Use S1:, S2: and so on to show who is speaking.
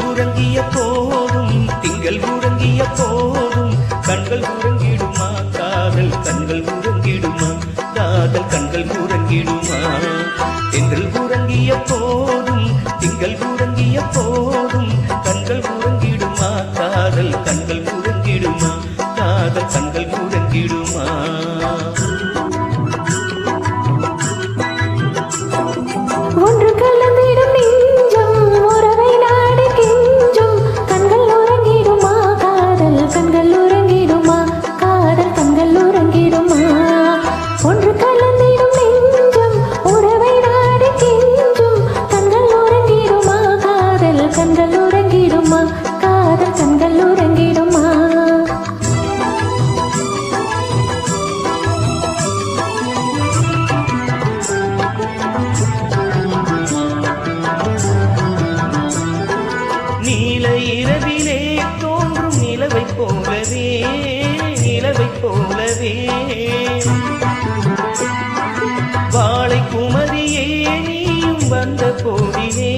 S1: உறங்கிய போதும் திங்கள் உறங்கிய போதும் கண்கள் உறங்கிடுமா காதல் கண்கள் உறங்கிடுமா காதல் கண்கள் உறங்கிடுமா திங்கள் உறங்கிய போதும் திங்கள் உறங்கிய போதும் கண்கள் உறங்கிடுமா காதல் கண்கள் உறங்கிடுமா காதல் கண்கள் உறங்கிடுமா
S2: ஒன்று கலந்திடும் நெஞ்சம் உறவை நாடு கெஞ்சும் கண்கள் உறங்கிடுமா காதல் கண்கள் உறங்கிடுமா காதல் கண்கள் உறங்கிடுமா ஒன்று கலந்திடும் நெஞ்சம் உறவை நாடு கெஞ்சும் கண்கள் உறங்கிடுமா காதல் கண்கள் உறங்கிடுமா காதல் கண்கள் உறங்கிடுமா
S1: நீல இரவிலே தோன்றும் நிலவை போலவே நிலவை போலவே வாழை குமரியே நீயும் வந்த போதிலே